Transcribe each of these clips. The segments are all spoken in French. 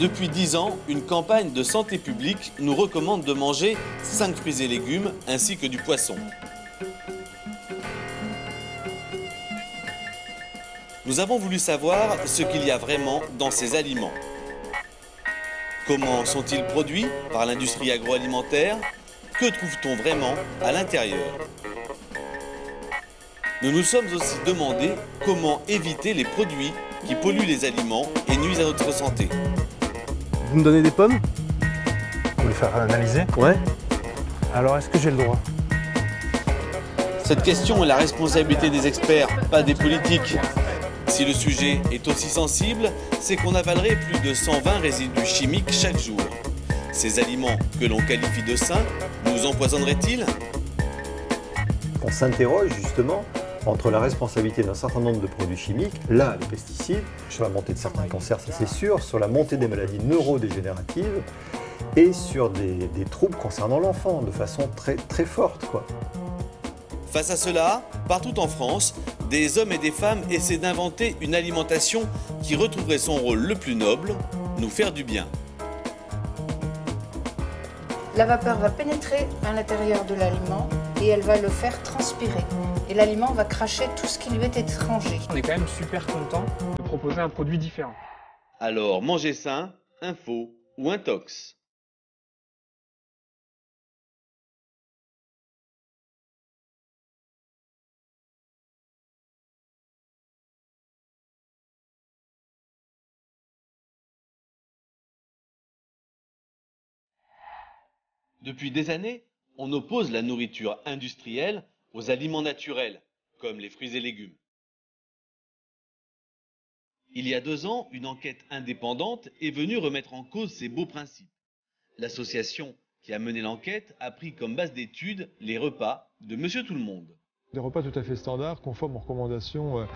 Depuis 10 ans, une campagne de santé publique nous recommande de manger 5 fruits et légumes ainsi que du poisson. Nous avons voulu savoir ce qu'il y a vraiment dans ces aliments. Comment sont-ils produits par l'industrie agroalimentaire? Que trouve-t-on vraiment à l'intérieur? Nous nous sommes aussi demandé comment éviter les produits qui polluent les aliments et nuisent à notre santé. Vous me donnez des pommes? Vous les faire analyser? Ouais. Alors, est-ce que j'ai le droit? Cette question est la responsabilité des experts, pas des politiques. Si le sujet est aussi sensible, c'est qu'on avalerait plus de 120 résidus chimiques chaque jour. Ces aliments que l'on qualifie de sains nous empoisonneraient-ils? On s'interroge justement entre la responsabilité d'un certain nombre de produits chimiques, là les pesticides, sur la montée de certains cancers, ça c'est sûr, sur la montée des maladies neurodégénératives et sur des troubles concernant l'enfant de façon très forte, quoi. Face à cela, partout en France, des hommes et des femmes essaient d'inventer une alimentation qui retrouverait son rôle le plus noble, nous faire du bien. La vapeur va pénétrer à l'intérieur de l'aliment et elle va le faire transpirer. Et l'aliment va cracher tout ce qui lui est étranger. On est quand même super content de proposer un produit différent. Alors, manger sain, info ou intox? Depuis des années, on oppose la nourriture industrielle aux aliments naturels, comme les fruits et légumes. Il y a 2 ans, une enquête indépendante est venue remettre en cause ces beaux principes. L'association qui a mené l'enquête a pris comme base d'étude les repas de Monsieur Tout-le-Monde. Des repas tout à fait standards, conformes aux recommandations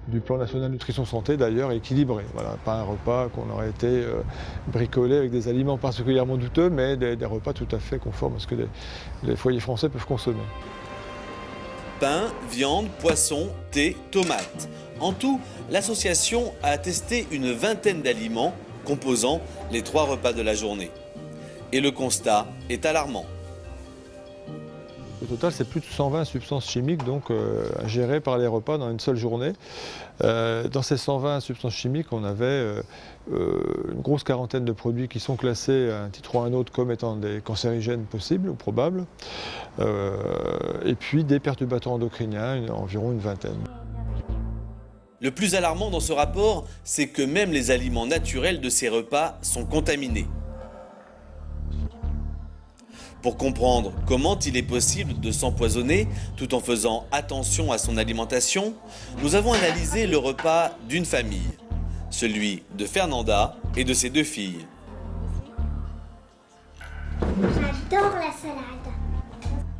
du plan national nutrition santé, d'ailleurs équilibrés. Voilà, pas un repas qu'on aurait été bricolé avec des aliments particulièrement douteux, mais des repas tout à fait conformes à ce que les foyers français peuvent consommer. Pain, viande, poisson, thé, tomates. En tout, l'association a testé une vingtaine d'aliments composant les 3 repas de la journée. Et le constat est alarmant. Au total, c'est plus de 120 substances chimiques donc, ingérées par les repas dans une seule journée. Dans ces 120 substances chimiques, on avait une grosse quarantaine de produits qui sont classés à un titre ou à un autre comme étant des cancérigènes possibles ou probables. Et puis des perturbateurs endocriniens, environ une vingtaine. Le plus alarmant dans ce rapport, c'est que même les aliments naturels de ces repas sont contaminés. Pour comprendre comment il est possible de s'empoisonner tout en faisant attention à son alimentation, nous avons analysé le repas d'une famille, celui de Fernanda et de ses 2 filles. J'adore la salade.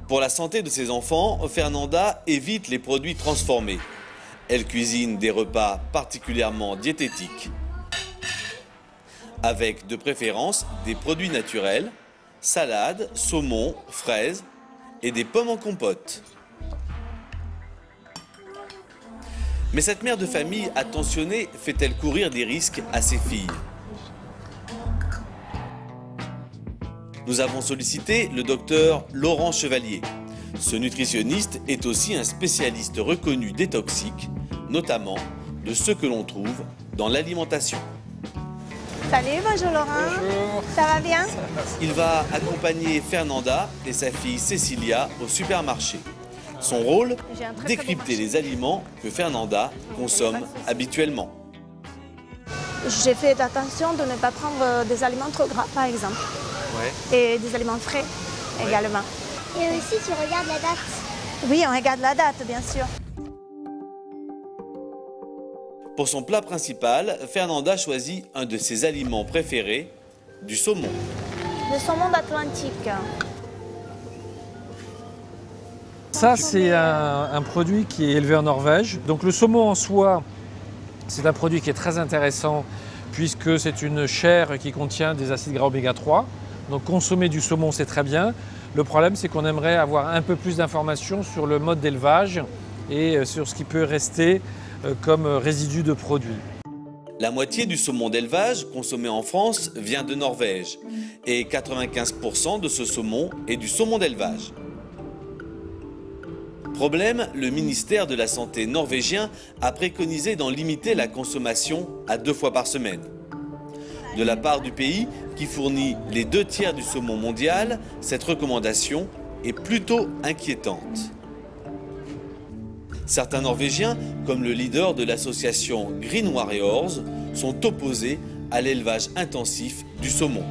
Pour la santé de ses enfants, Fernanda évite les produits transformés. Elle cuisine des repas particulièrement diététiques, avec de préférence des produits naturels, salade, saumon, fraises et des pommes en compote. Mais cette mère de famille attentionnée fait-elle courir des risques à ses filles? Nous avons sollicité le docteur Laurent Chevalier. Ce nutritionniste est aussi un spécialiste reconnu des toxiques, notamment de ceux que l'on trouve dans l'alimentation. Salut, bonjour Laurent. Bonjour. Ça va bien? Il va accompagner Fernanda et sa fille Cécilia au supermarché. Son rôle, décrypter les aliments que Fernanda consomme habituellement. J'ai fait attention de ne pas prendre des aliments trop gras, par exemple. Ouais. Et des aliments frais également. Et aussi, tu regardes la date. Oui, on regarde la date, bien sûr. Pour son plat principal, Fernanda choisit un de ses aliments préférés, du saumon. Le saumon d'Atlantique. Ça, c'est un produit qui est élevé en Norvège. Donc le saumon en soi, c'est un produit qui est très intéressant puisque c'est une chair qui contient des acides gras oméga 3. Donc consommer du saumon, c'est très bien. Le problème, c'est qu'on aimerait avoir un peu plus d'informations sur le mode d'élevage et sur ce qui peut rester comme résidu de produits. La moitié du saumon d'élevage consommé en France vient de Norvège et 95% de ce saumon est du saumon d'élevage. Problème, le ministère de la Santé norvégien a préconisé d'en limiter la consommation à 2 fois par semaine. De la part du pays, qui fournit les 2/3 du saumon mondial, cette recommandation est plutôt inquiétante. Certains Norvégiens, comme le leader de l'association Green Warriors, sont opposés à l'élevage intensif du saumon.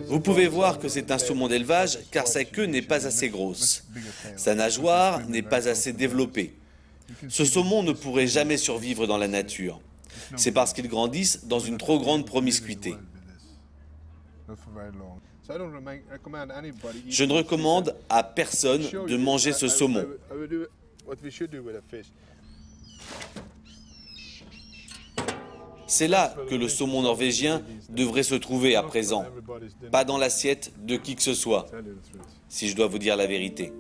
Vous pouvez voir que c'est un saumon d'élevage car sa queue n'est pas assez grosse. Sa nageoire n'est pas assez développée. Ce saumon ne pourrait jamais survivre dans la nature. C'est parce qu'ils grandissent dans une trop grande promiscuité. Je ne recommande à personne de manger ce saumon. C'est là que le saumon norvégien devrait se trouver à présent, pas dans l'assiette de qui que ce soit, si je dois vous dire la vérité.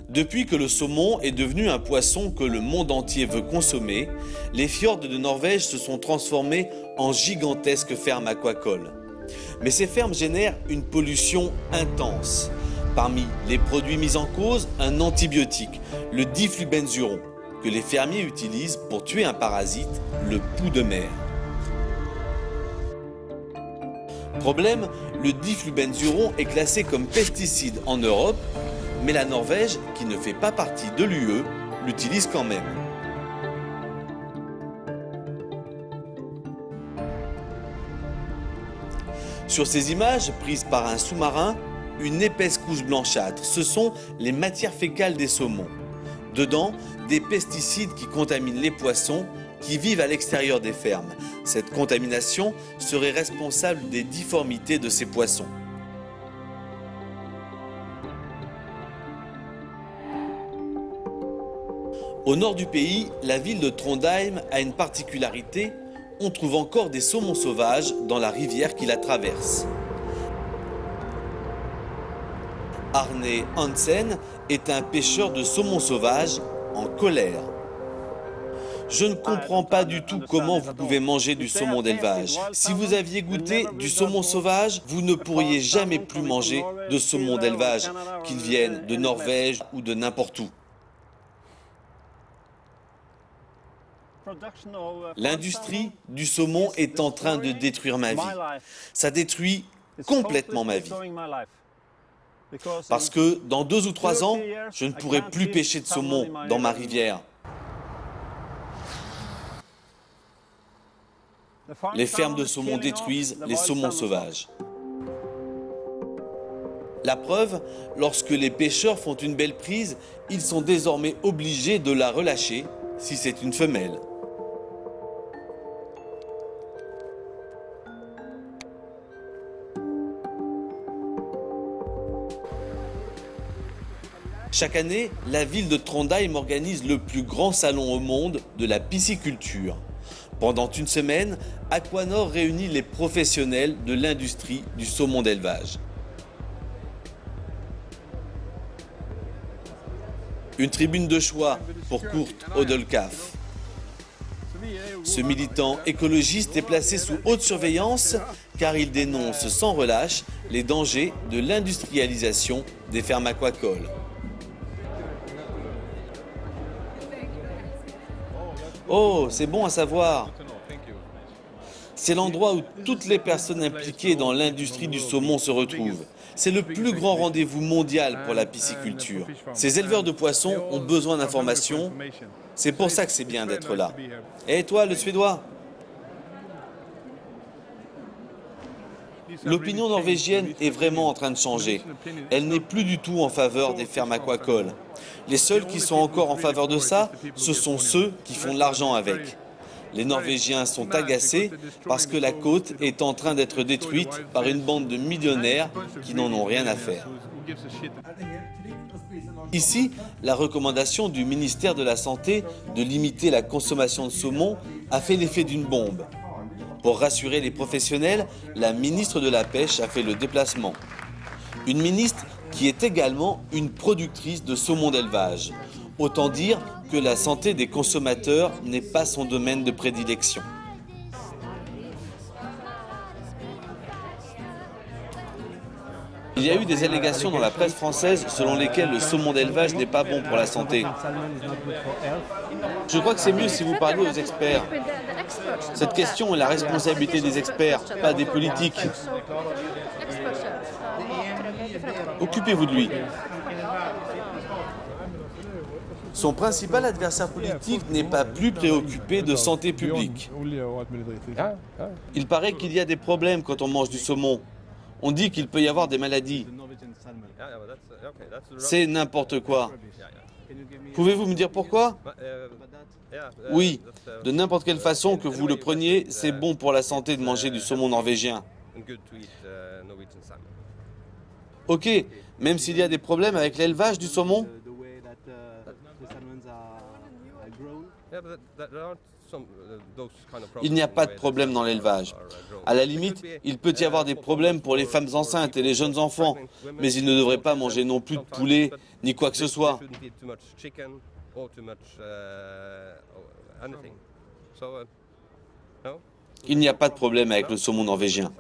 Depuis que le saumon est devenu un poisson que le monde entier veut consommer, les fjords de Norvège se sont transformés en gigantesques fermes aquacoles. Mais ces fermes génèrent une pollution intense. Parmi les produits mis en cause, un antibiotique, le diflubenzuron, que les fermiers utilisent pour tuer un parasite, le pou de mer. Problème, le diflubenzuron est classé comme pesticide en Europe, mais la Norvège, qui ne fait pas partie de l'UE, l'utilise quand même. Sur ces images prises par un sous-marin, une épaisse couche blanchâtre, ce sont les matières fécales des saumons. Dedans, des pesticides qui contaminent les poissons qui vivent à l'extérieur des fermes. Cette contamination serait responsable des difformités de ces poissons. Au nord du pays, la ville de Trondheim a une particularité, on trouve encore des saumons sauvages dans la rivière qui la traverse. Arne Hansen est un pêcheur de saumon sauvage en colère. Je ne comprends pas du tout comment vous pouvez manger du saumon d'élevage. Si vous aviez goûté du saumon sauvage, vous ne pourriez jamais plus manger de saumon d'élevage, qu'il vienne de Norvège ou de n'importe où. L'industrie du saumon est en train de détruire ma vie. Ça détruit complètement ma vie. Parce que dans 2 ou 3 ans, je ne pourrai plus pêcher de saumon dans ma rivière. Les fermes de saumon détruisent les saumons sauvages. La preuve, lorsque les pêcheurs font une belle prise, ils sont désormais obligés de la relâcher si c'est une femelle. Chaque année, la ville de Trondheim organise le plus grand salon au monde de la pisciculture. Pendant une semaine, Aquanor réunit les professionnels de l'industrie du saumon d'élevage. Une tribune de choix pour Kurt Odelkaf. Ce militant écologiste est placé sous haute surveillance car il dénonce sans relâche les dangers de l'industrialisation des fermes aquacoles. Oh, c'est bon à savoir. C'est l'endroit où toutes les personnes impliquées dans l'industrie du saumon se retrouvent. C'est le plus grand rendez-vous mondial pour la pisciculture. Ces éleveurs de poissons ont besoin d'informations. C'est pour ça que c'est bien d'être là. Et toi, le Suédois? L'opinion norvégienne est vraiment en train de changer. Elle n'est plus du tout en faveur des fermes aquacoles. Les seuls qui sont encore en faveur de ça, ce sont ceux qui font de l'argent avec. Les Norvégiens sont agacés parce que la côte est en train d'être détruite par une bande de millionnaires qui n'en ont rien à faire. Ici, la recommandation du ministère de la Santé de limiter la consommation de saumon a fait l'effet d'une bombe. Pour rassurer les professionnels, la ministre de la Pêche a fait le déplacement. Une ministre qui est également une productrice de saumon d'élevage. Autant dire que la santé des consommateurs n'est pas son domaine de prédilection. Il y a eu des allégations dans la presse française selon lesquelles le saumon d'élevage n'est pas bon pour la santé. Je crois que c'est mieux si vous parlez aux experts. Cette question est la responsabilité des experts, pas des politiques. Occupez-vous de lui. Son principal adversaire politique n'est pas plus préoccupé de santé publique. Il paraît qu'il y a des problèmes quand on mange du saumon. On dit qu'il peut y avoir des maladies. C'est n'importe quoi. Pouvez-vous me dire pourquoi? Oui, de n'importe quelle façon que vous le preniez, c'est bon pour la santé de manger du saumon norvégien. Ok, même s'il y a des problèmes avec l'élevage du saumon? Il n'y a pas de problème dans l'élevage. À la limite, il peut y avoir des problèmes pour les femmes enceintes et les jeunes enfants, mais ils ne devraient pas manger non plus de poulet, ni quoi que ce soit. Il n'y a pas de problème avec le saumon norvégien.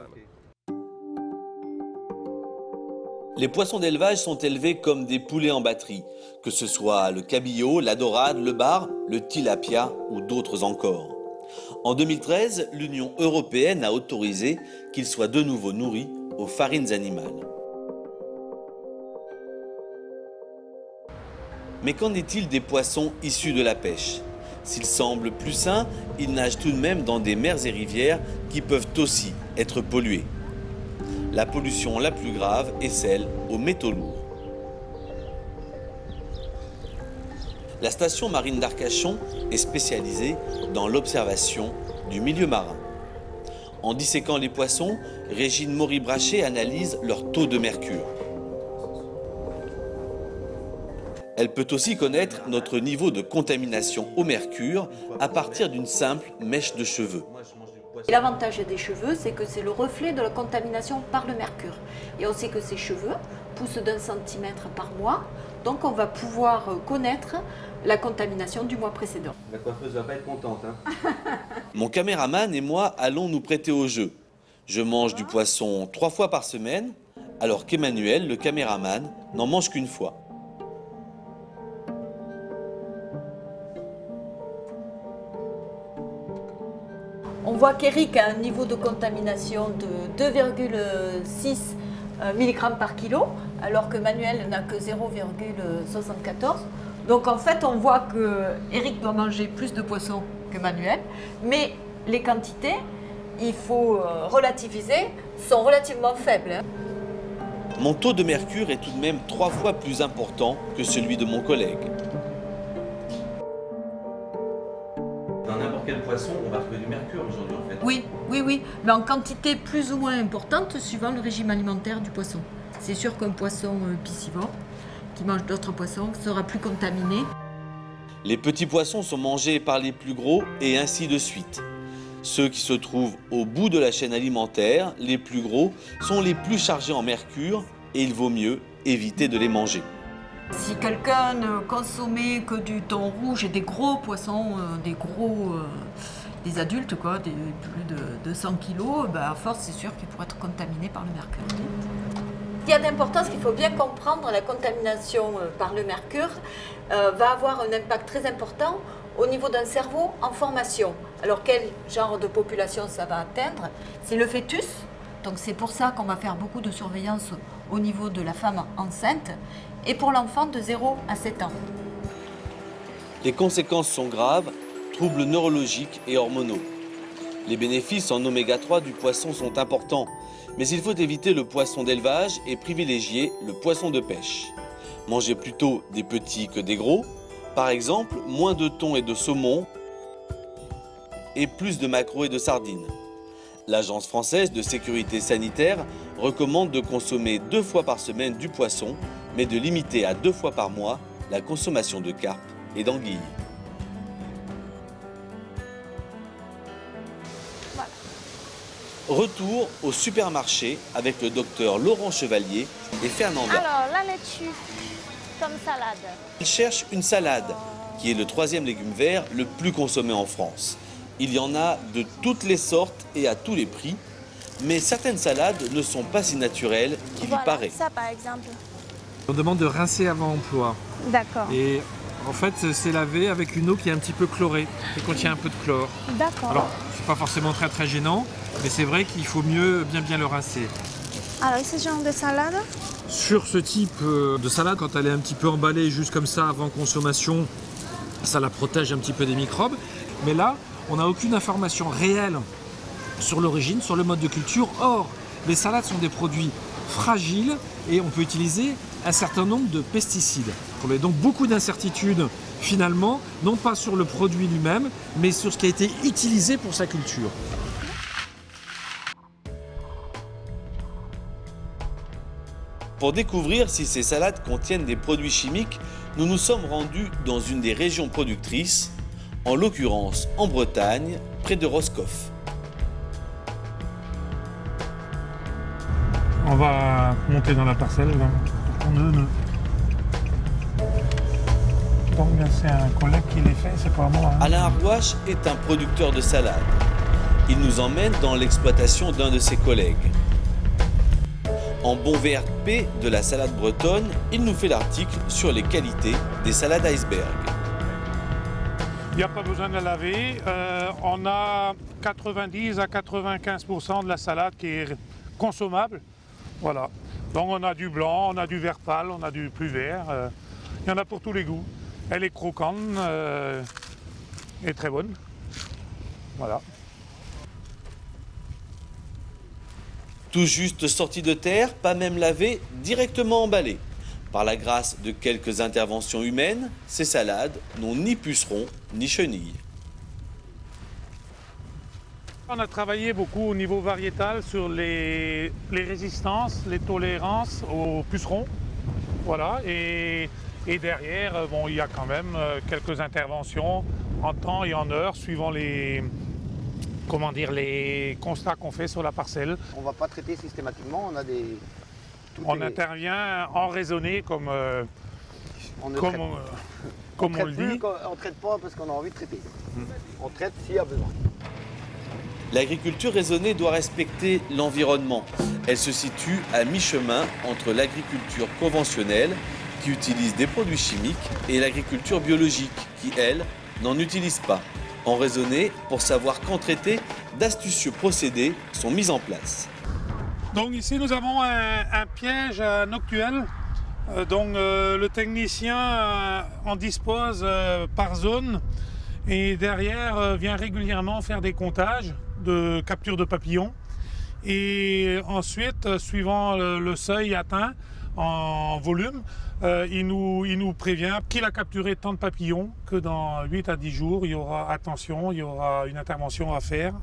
Les poissons d'élevage sont élevés comme des poulets en batterie, que ce soit le cabillaud, la dorade, le bar, le tilapia ou d'autres encore. En 2013, l'Union européenne a autorisé qu'ils soient de nouveau nourris aux farines animales. Mais qu'en est-il des poissons issus de la pêche? S'ils semblent plus sains, ils nagent tout de même dans des mers et rivières qui peuvent aussi être polluées. La pollution la plus grave est celle aux métaux lourds. La station marine d'Arcachon est spécialisée dans l'observation du milieu marin. En disséquant les poissons, Régine Maury-Brachet analyse leur taux de mercure. Elle peut aussi connaître notre niveau de contamination au mercure à partir d'une simple mèche de cheveux. L'avantage des cheveux, c'est que c'est le reflet de la contamination par le mercure. Et on sait que ces cheveux poussent d'1 centimètre par mois, donc on va pouvoir connaître la contamination du mois précédent. La coiffeuse va pas être contente, hein. Mon caméraman et moi allons nous prêter au jeu. Je mange du poisson 3 fois par semaine, alors qu'Emmanuel, le caméraman, n'en mange qu'une fois. On voit qu'Eric a un niveau de contamination de 2,6 mg par kilo, alors que Manuel n'a que 0,74. Donc en fait, on voit que Eric doit manger plus de poissons que Manuel, mais les quantités, il faut relativiser, sont relativement faibles. Hein. Mon taux de mercure est tout de même 3 fois plus important que celui de mon collègue. Dans n'importe quel poisson, on va trouver du mercure aujourd'hui en fait. Oui, oui, oui, mais en quantité plus ou moins importante suivant le régime alimentaire du poisson. C'est sûr qu'un poisson piscivore qui mange d'autres poissons sera plus contaminé. Les petits poissons sont mangés par les plus gros et ainsi de suite. Ceux qui se trouvent au bout de la chaîne alimentaire, les plus gros, sont les plus chargés en mercure et il vaut mieux éviter de les manger. Si quelqu'un ne consommait que du thon rouge et des gros poissons, des adultes, quoi, plus de 100 kg, à force, c'est sûr qu'il pourrait être contaminé par le mercure. Ce qu'il y a d'important, c'est qu'il faut bien comprendre la contamination par le mercure va avoir un impact très important au niveau d'un cerveau en formation. Alors quel genre de population ça va atteindre? C'est le fœtus, donc c'est pour ça qu'on va faire beaucoup de surveillance au niveau de la femme enceinte et pour l'enfant de 0 à 7 ans. Les conséquences sont graves, troubles neurologiques et hormonaux. Les bénéfices en oméga 3 du poisson sont importants, mais il faut éviter le poisson d'élevage et privilégier le poisson de pêche. Mangez plutôt des petits que des gros, par exemple moins de thon et de saumon et plus de maquereaux et de sardines. L'Agence française de sécurité sanitaire recommande de consommer 2 fois par semaine du poisson, mais de limiter à 2 fois par mois la consommation de carpes et d'anguilles. Retour au supermarché avec le docteur Laurent Chevalier et Fernanda. Alors, la laitue. comme salade? Il cherche une salade, qui est le troisième légume vert le plus consommé en France. Il y en a de toutes les sortes et à tous les prix, mais certaines salades ne sont pas si naturelles qu'il y paraît. Ça par exemple. On demande de rincer avant emploi. D'accord. Et en fait, c'est lavé avec une eau qui est un petit peu chlorée, qui contient un peu de chlore. D'accord. Alors, c'est pas forcément très gênant, mais c'est vrai qu'il faut mieux bien le rincer. Alors, ce genre de salade? Sur ce type de salade, quand elle est un petit peu emballée juste comme ça avant consommation, ça la protège un petit peu des microbes. Mais là, on n'a aucune information réelle sur l'origine, sur le mode de culture. Or, les salades sont des produits fragiles et on peut utiliser un certain nombre de pesticides. On a donc beaucoup d'incertitudes finalement, non pas sur le produit lui-même, mais sur ce qui a été utilisé pour sa culture. Pour découvrir si ces salades contiennent des produits chimiques, nous nous sommes rendus dans une des régions productrices, en l'occurrence en Bretagne, près de Roscoff. On va monter dans la parcelle, là. Donc c'est un collègue qui les fait, c'est pas moi. Alain Arrouache est un producteur de salades. Il nous emmène dans l'exploitation d'un de ses collègues. En bon VRP de la salade bretonne, il nous fait l'article sur les qualités des salades iceberg. Il n'y a pas besoin de la laver. On a 90 à 95% de la salade qui est consommable. Voilà. Donc on a du blanc, on a du vert pâle, on a du plus vert. Il y en a pour tous les goûts. Elle est croquante et très bonne. Voilà. Tout juste sortie de terre, pas même lavée, directement emballée. Par la grâce de quelques interventions humaines, ces salades n'ont ni pucerons ni chenilles. On a travaillé beaucoup au niveau variétal sur les résistances, les tolérances aux pucerons. Voilà. Et derrière, bon, il y a quand même quelques interventions en temps et en heure, suivant les constats qu'on fait sur la parcelle. On ne va pas traiter systématiquement, on a des... On intervient en raisonné comme on le dit. On ne traite pas parce qu'on a envie de traiter. On traite s'il y a besoin. L'agriculture raisonnée doit respecter l'environnement. Elle se situe à mi-chemin entre l'agriculture conventionnelle, qui utilise des produits chimiques, et l'agriculture biologique, qui, elle, n'en utilise pas. En raisonné, pour savoir quand traiter, d'astucieux procédés sont mis en place. Donc ici nous avons un piège noctuel. Le technicien en dispose par zone et derrière vient régulièrement faire des comptages de capture de papillons. Et ensuite, suivant le seuil atteint en volume, il nous prévient qu'il a capturé tant de papillons que dans 8 à 10 jours, il y aura une intervention à faire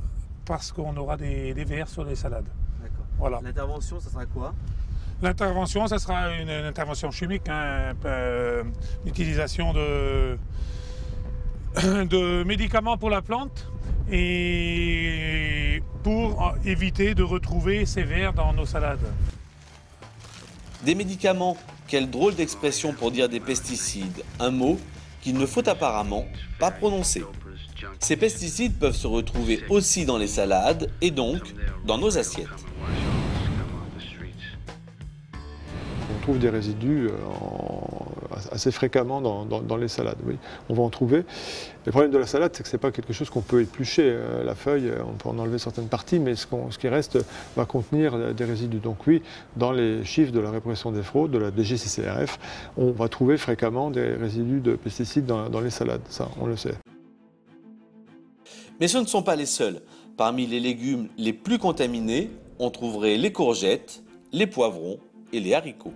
parce qu'on aura des vers sur les salades. D'accord. Voilà. L'intervention, ça sera quoi? L'intervention, ça sera une intervention chimique, l'utilisation de médicaments pour la plante et pour éviter de retrouver ces vers dans nos salades. Des médicaments, quelle drôle d'expression pour dire des pesticides, un mot qu'il ne faut apparemment pas prononcer. Ces pesticides peuvent se retrouver aussi dans les salades et donc dans nos assiettes. On trouve des résidus assez fréquemment dans les salades, oui. On va en trouver. Le problème de la salade, c'est que ce n'est pas quelque chose qu'on peut éplucher. La feuille, on peut en enlever certaines parties, mais ce qui reste va contenir des résidus. Donc oui, dans les chiffres de la répression des fraudes, de la DGCCRF, on va trouver fréquemment des résidus de pesticides dans les salades. Ça, on le sait. Mais ce ne sont pas les seuls. Parmi les légumes les plus contaminés, on trouverait les courgettes, les poivrons et les haricots.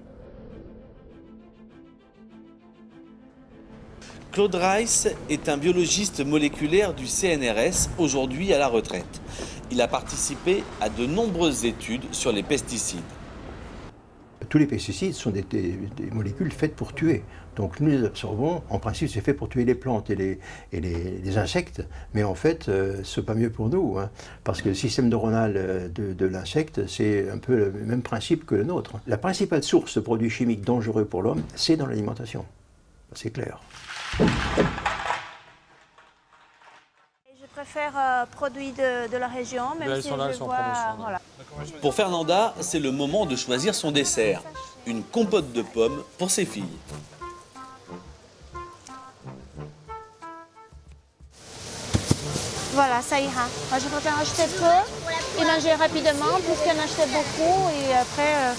Claude Reiss est un biologiste moléculaire du CNRS, aujourd'hui à la retraite. Il a participé à de nombreuses études sur les pesticides. tous les pesticides sont des molécules faites pour tuer. Donc nous les absorbons, en principe c'est fait pour tuer les plantes et les insectes, mais en fait c'est pas mieux pour nous, hein, parce que le système neuronal de l'insecte c'est un peu le même principe que le nôtre. La principale source de produits chimiques dangereux pour l'homme, c'est dans l'alimentation, c'est clair. Je préfère produits de la région, même si je vois... Voilà. Pour Fernanda, c'est le moment de choisir son dessert. Une compote de pommes pour ses filles. Voilà, ça ira. Moi, je préfère acheter peu et manger rapidement, plus qu'en acheter beaucoup. Et après,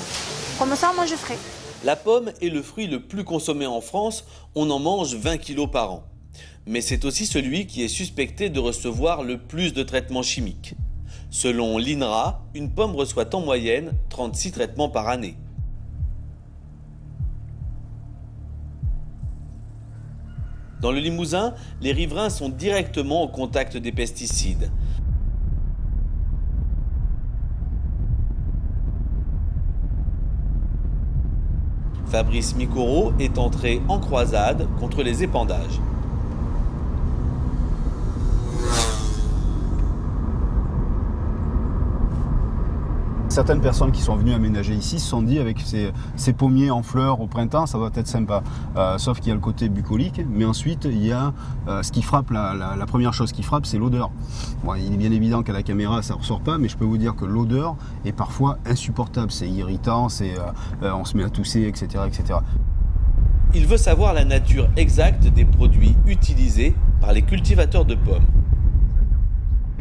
comme ça, moi, je ferai. La pomme est le fruit le plus consommé en France. On en mange 20 kilos par an. Mais c'est aussi celui qui est suspecté de recevoir le plus de traitements chimiques. Selon l'INRA, une pomme reçoit en moyenne 36 traitements par année. Dans le Limousin, les riverains sont directement au contact des pesticides. Fabrice Micoro est entré en croisade contre les épandages. Certaines personnes qui sont venues aménager ici se sont dit avec ces pommiers en fleurs au printemps, ça va être sympa. Sauf qu'il y a le côté bucolique, mais ensuite il y a ce qui frappe, la première chose qui frappe, c'est l'odeur. Bon, il est bien évident qu'à la caméra ça ne ressort pas, mais je peux vous dire que l'odeur est parfois insupportable. C'est irritant, on se met à tousser, etc., etc. Il veut savoir la nature exacte des produits utilisés par les cultivateurs de pommes.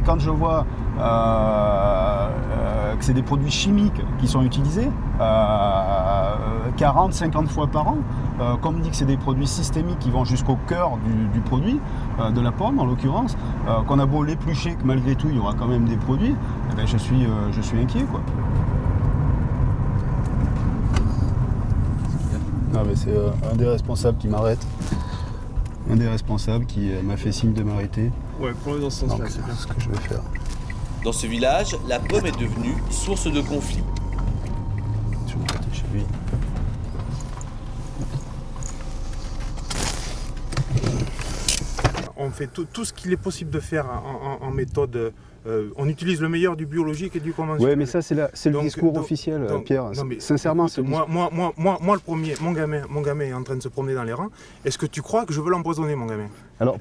Quand je vois que c'est des produits chimiques qui sont utilisés 40-50 fois par an, comme on dit que c'est des produits systémiques qui vont jusqu'au cœur du produit, de la pomme en l'occurrence, qu'on a beau l'éplucher, que malgré tout il y aura quand même des produits, eh bien, je suis inquiet, quoi. Non, mais c'est un des responsables qui m'arrête. Un des responsables qui m'a fait signe de m'arrêter. Ouais, pour aller dans ce sens-là, c'est bien ce que je vais faire. Dans ce village, la pomme est devenue source de conflits. Je vais me prêter chez lui. On fait tout ce qu'il est possible de faire en méthode. On utilise le meilleur du biologique et du conventionnel. Oui, mais ça, c'est le discours officiel, Pierre. Non, mais, sincèrement, c'est moi, le premier, mon gamin est en train de se promener dans les rangs. Est-ce que tu crois que je veux l'empoisonner, mon gamin? Alors,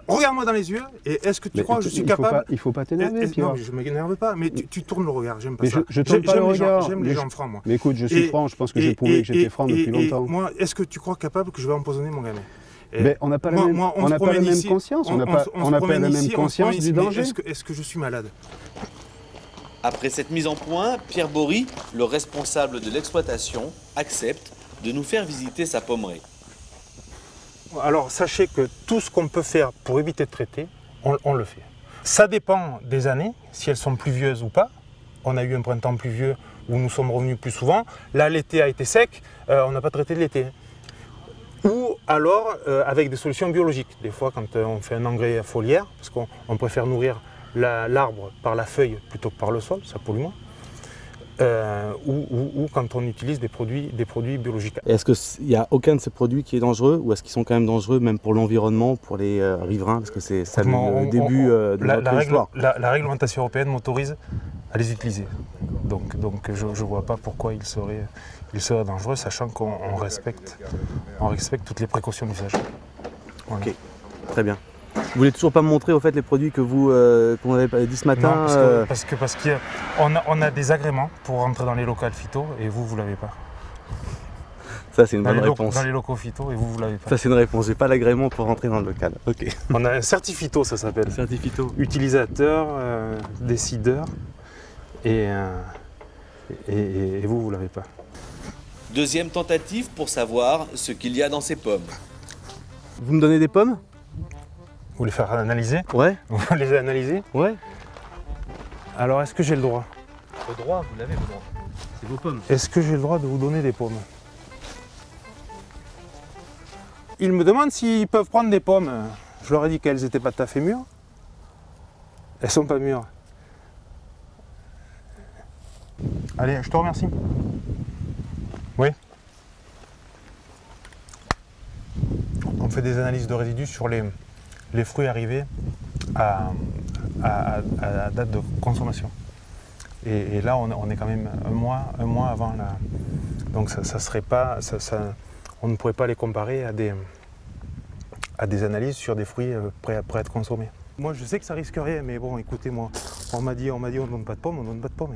regarde-moi dans les yeux, et est-ce que tu crois que je suis capable... Il ne faut pas t'énerver, Pierre. Non, mais je ne m'énerve pas, mais tu tournes le regard, j'aime pas mais ça. Je tourne pas le regard. J'aime les gens francs, moi. Mais écoute, je suis franc, je pense que j'ai prouvé que j'étais franc depuis longtemps. Moi, est-ce que tu crois capable que je vais empoisonner mon gamin? Mais on n'a pas la même conscience, on n'a pas la même conscience du danger. Est-ce que je suis malade? Après cette mise en point, Pierre Bory, le responsable de l'exploitation, accepte de nous faire visiter sa pommerie. Alors sachez que tout ce qu'on peut faire pour éviter de traiter, on le fait. Ça dépend des années, si elles sont pluvieuses ou pas. On a eu un printemps pluvieux où nous sommes revenus plus souvent. Là, l'été a été sec, on n'a pas traité de l'été. Ou alors avec des solutions biologiques. Des fois, quand on fait un engrais foliaire, parce qu'on préfère nourrir l'arbre par la feuille plutôt que par le sol, ça pollue moins. Ou quand on utilise des produits biologiques. Est-ce qu'il n'y a aucun de ces produits qui est dangereux, ou est-ce qu'ils sont quand même dangereux même pour l'environnement, pour les riverains? Parce que c'est ça le début de notre histoire. La réglementation européenne m'autorise à les utiliser. Donc je ne vois pas pourquoi il serait dangereux, sachant qu'on respecte toutes les précautions d'usage. Voilà. Ok, très bien. Vous voulez toujours pas me montrer au fait les produits que qu'on avait dit ce matin? Non, parce qu'on a des agréments pour rentrer dans les locaux phyto et vous l'avez pas. Ça c'est une bonne réponse. Dans les locaux phyto et vous l'avez pas. Ça c'est une réponse, j'ai pas l'agrément pour rentrer dans le local. Ok. On a un certifito, ça s'appelle. Certifito. Utilisateur, décideur et vous l'avez pas. Deuxième tentative pour savoir ce qu'il y a dans ces pommes. Vous me donnez des pommes? Vous les faire analyser? Ouais. Vous les analyser? Ouais. Alors, est-ce que j'ai le droit? Le droit, vous l'avez, le droit. C'est vos pommes. Est-ce que j'ai le droit de vous donner des pommes? Ils me demandent s'ils peuvent prendre des pommes. Je leur ai dit qu'elles n'étaient pas tout à fait mûres. Elles sont pas mûres. Allez, je te remercie. Oui. On fait des analyses de résidus sur les fruits arrivés à date de consommation. Et là, on est quand même un mois avant la... Donc ça serait pas... on ne pourrait pas les comparer à des analyses sur des fruits prêts à être consommés. Moi, je sais que ça risque rien, mais bon, écoutez, moi, on m'a dit on ne donne pas de pommes, on ne donne pas de pommes.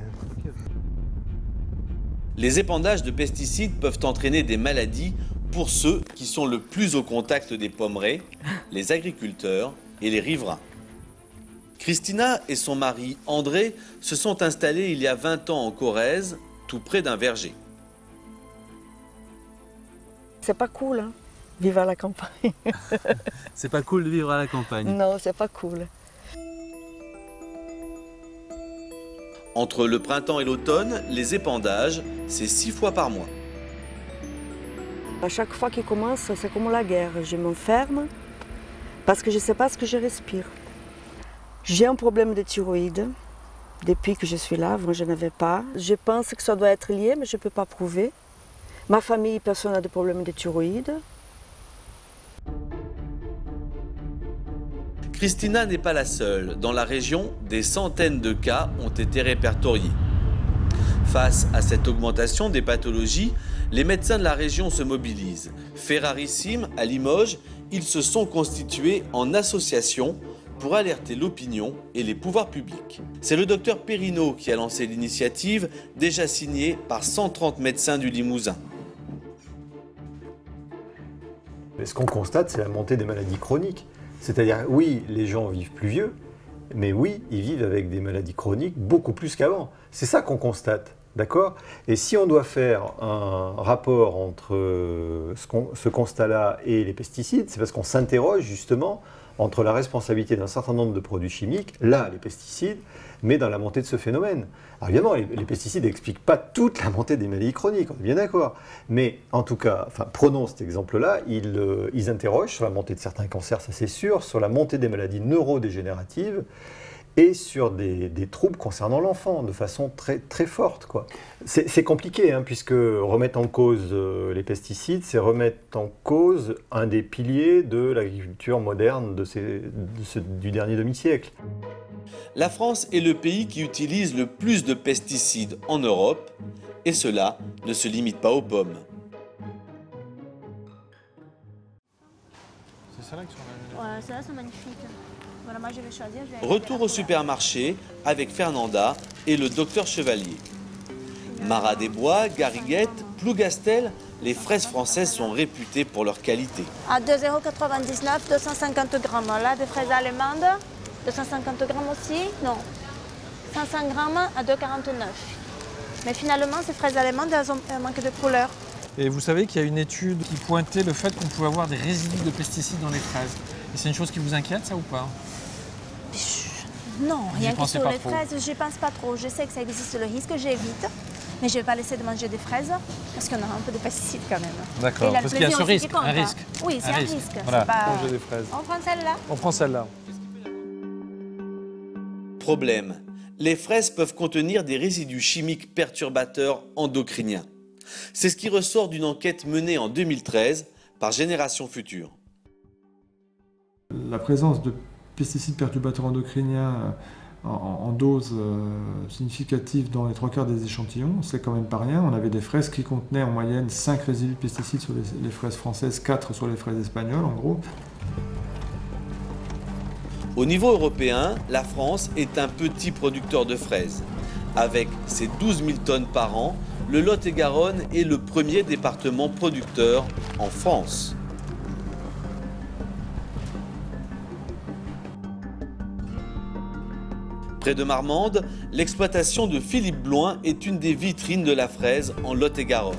Les épandages de pesticides peuvent entraîner des maladies pour ceux qui sont le plus au contact des pommeraies, les agriculteurs et les riverains. Christina et son mari André se sont installés il y a 20 ans en Corrèze, tout près d'un verger. C'est pas cool, hein, vivre à la campagne. C'est pas cool de vivre à la campagne? Non, c'est pas cool. Entre le printemps et l'automne, les épandages, c'est 6 fois par mois. À chaque fois qu'il commence, c'est comme la guerre. Je m'enferme parce que je ne sais pas ce que je respire. J'ai un problème de thyroïde. Depuis que je suis là, avant je n'avais pas. Je pense que ça doit être lié, mais je ne peux pas prouver. Ma famille, personne n'a de problème de thyroïde. Christina n'est pas la seule. Dans la région, des centaines de cas ont été répertoriés. Face à cette augmentation des pathologies, les médecins de la région se mobilisent. Fait rarissime, à Limoges, ils se sont constitués en association pour alerter l'opinion et les pouvoirs publics. C'est le docteur Perrineau qui a lancé l'initiative, déjà signée par 130 médecins du Limousin. Mais ce qu'on constate, c'est la montée des maladies chroniques. C'est-à-dire, oui, les gens vivent plus vieux, mais oui, ils vivent avec des maladies chroniques beaucoup plus qu'avant. C'est ça qu'on constate, d'accord? Et si on doit faire un rapport entre ce constat-là et les pesticides, c'est parce qu'on s'interroge justement entre la responsabilité d'un certain nombre de produits chimiques, là, les pesticides, mais dans la montée de ce phénomène. Alors évidemment, les pesticides n'expliquent pas toute la montée des maladies chroniques, on est bien d'accord. Mais en tout cas, prenons cet exemple-là, ils interrogent sur la montée de certains cancers, ça c'est sûr, sur la montée des maladies neurodégénératives et sur des troubles concernant l'enfant de façon très, très forte, quoi. C'est compliqué, hein, puisque remettre en cause les pesticides, c'est remettre en cause un des piliers de l'agriculture moderne du dernier demi-siècle. La France est le pays qui utilise le plus de pesticides en Europe, et cela ne se limite pas aux pommes. C'est celle-là qui sont là. Ouais, celle-là c'est magnifique. Voilà, moi je vais choisir. Retour au supermarché avec Fernanda et le docteur Chevalier. Marat des Bois, Garriguette, Plougastel, les fraises françaises sont réputées pour leur qualité. À 2,99 €, 250 grammes. Là, des fraises allemandes, 250 grammes aussi, non. 500 grammes à 2,49 €. Mais finalement, ces fraises allemandes, elles manquent de couleur. Et vous savez qu'il y a une étude qui pointait le fait qu'on pouvait avoir des résidus de pesticides dans les fraises. Et c'est une chose qui vous inquiète, ça, ou pas? Non, rien que sur les fraises, je ne pense pas trop. Je sais que ça existe le risque, j'évite. Mais je ne vais pas laisser de manger des fraises parce qu'on a un peu de pesticides quand même. D'accord, parce qu'il y a ce risque, un risque. Oui, c'est un risque. Voilà, pas... manger des fraises. On prend celle-là. On prend celle-là. Problème. Les fraises peuvent contenir des résidus chimiques perturbateurs endocriniens. C'est ce qui ressort d'une enquête menée en 2013 par Génération Future. La présence de pesticides perturbateurs endocriniens en dose significative dans les 3/4 des échantillons, c'est quand même pas rien. On avait des fraises qui contenaient en moyenne 5 résidus de pesticides sur les fraises françaises, 4 sur les fraises espagnoles en gros. Au niveau européen, la France est un petit producteur de fraises. Avec ses 12 000 tonnes par an, le Lot-et-Garonne est le premier département producteur en France. Près de Marmande, l'exploitation de Philippe Bloin est une des vitrines de la fraise en Lot-et-Garonne.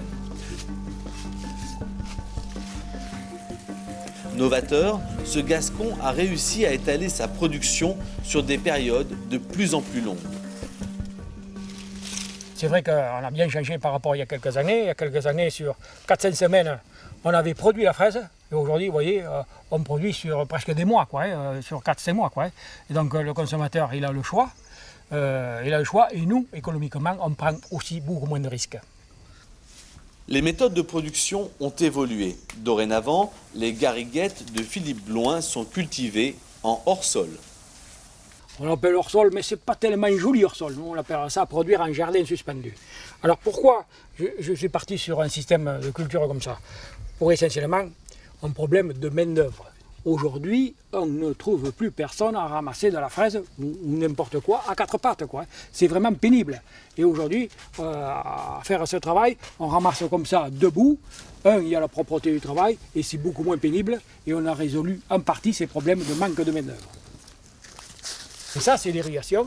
Novateur, ce Gascon a réussi à étaler sa production sur des périodes de plus en plus longues. C'est vrai qu'on a bien changé par rapport à il y a quelques années. Il y a quelques années, sur 4-5 semaines, on avait produit la fraise. Et aujourd'hui, vous voyez, on produit sur presque des mois, quoi, sur 4-5 mois. Quoi. Et donc le consommateur, il a le choix. Et nous, économiquement, on prend aussi beaucoup moins de risques. Les méthodes de production ont évolué. Dorénavant, les gariguettes de Philippe Bloin sont cultivées en hors-sol. On l'appelle hors-sol, mais c'est pas tellement joli hors-sol. Nous, on appelle ça produire en jardin suspendu. Alors pourquoi je suis parti sur un système de culture comme ça? Pour essentiellement un problème de main-d'œuvre. Aujourd'hui, on ne trouve plus personne à ramasser de la fraise ou n'importe quoi à quatre pattes, quoi. C'est vraiment pénible. Et aujourd'hui, à faire ce travail, on ramasse comme ça debout. Il y a la propreté du travail et c'est beaucoup moins pénible. Et on a résolu en partie ces problèmes de manque de main-d'œuvre. Et ça, c'est l'irrigation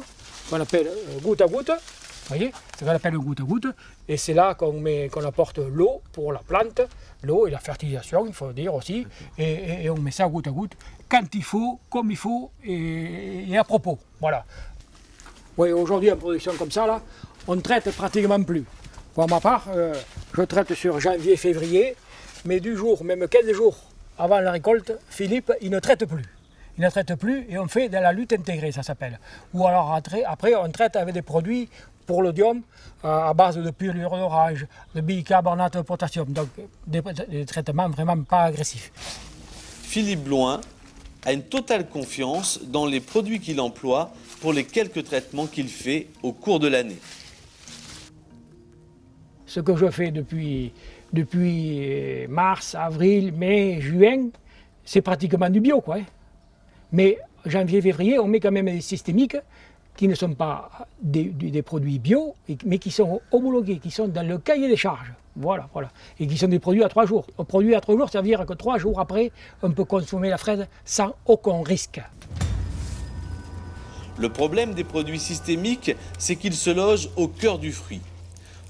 qu'on appelle goutte à goutte. Vous voyez, c'est ce qu'on appelle goutte à goutte. Et c'est là qu'on apporte l'eau pour la plante, l'eau et la fertilisation, il faut dire aussi. Et on met ça goutte à goutte, quand il faut, comme il faut et à propos. Voilà. Oui, aujourd'hui, en production comme ça, là, on ne traite pratiquement plus. Pour ma part, je traite sur janvier, février, mais du jour, même 15 jours avant la récolte, Philippe, il ne traite plus. Il ne traite plus et on fait de la lutte intégrée, ça s'appelle. Ou alors après, on traite avec des produits pour l'odium à base de purure d'orange, de bicarbonate de potassium. Donc des traitements vraiment pas agressifs. Philippe Bloin a une totale confiance dans les produits qu'il emploie pour les quelques traitements qu'il fait au cours de l'année. Ce que je fais depuis mars, avril, mai, juin, c'est pratiquement du bio, quoi. Mais janvier, février, on met quand même des systémiques qui ne sont pas des produits bio, mais qui sont homologués, qui sont dans le cahier des charges. Voilà, voilà. Et qui sont des produits à 3 jours. Un produit à 3 jours, ça veut dire que 3 jours après, on peut consommer la fraise sans aucun risque. Le problème des produits systémiques, c'est qu'ils se logent au cœur du fruit.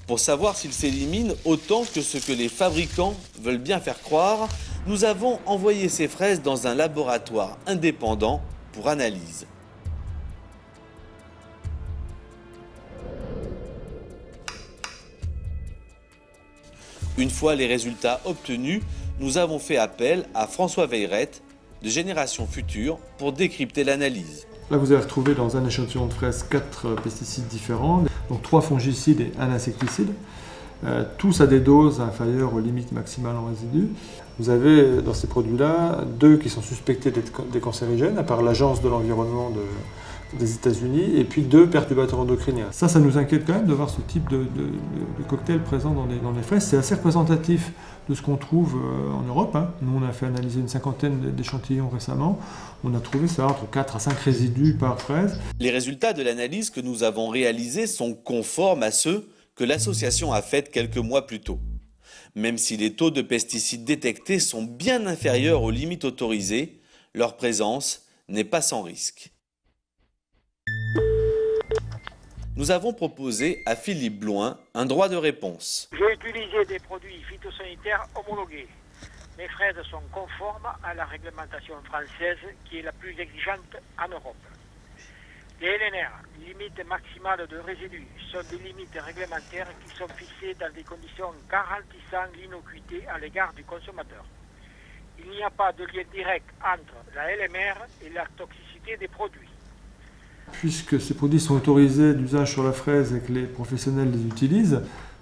Pour savoir s'ils s'éliminent autant que ce que les fabricants veulent bien faire croire, nous avons envoyé ces fraises dans un laboratoire indépendant pour analyse. Une fois les résultats obtenus, nous avons fait appel à François Veyrette de Génération Future pour décrypter l'analyse. Là, vous avez retrouvé dans un échantillon de fraises 4 pesticides différents, donc 3 fongicides et 1 insecticide, tous à des doses inférieures aux limites maximales en résidus. Vous avez dans ces produits-là 2 qui sont suspectés d'être des cancérigènes, à part l'Agence de l'environnement des États-Unis, et puis 2 perturbateurs endocriniens. Ça nous inquiète quand même de voir ce type de cocktail présent dans les fraises. C'est assez représentatif de ce qu'on trouve en Europe. Nous, on a fait analyser une 50aine d'échantillons récemment. On a trouvé ça entre 4 à 5 résidus par fraise. Les résultats de l'analyse que nous avons réalisés sont conformes à ceux que l'association a faits quelques mois plus tôt. Même si les taux de pesticides détectés sont bien inférieurs aux limites autorisées, leur présence n'est pas sans risque. Nous avons proposé à Philippe Bloin un droit de réponse. J'ai utilisé des produits phytosanitaires homologués. Mes fraises sont conformes à la réglementation française qui est la plus exigeante en Europe. Les LNR, limites maximales de résidus, sont des limites réglementaires qui sont fixées dans des conditions garantissant l'innocuité à l'égard du consommateur. Il n'y a pas de lien direct entre la LMR et la toxicité des produits. Puisque ces produits sont autorisés d'usage sur la fraise et que les professionnels les utilisent,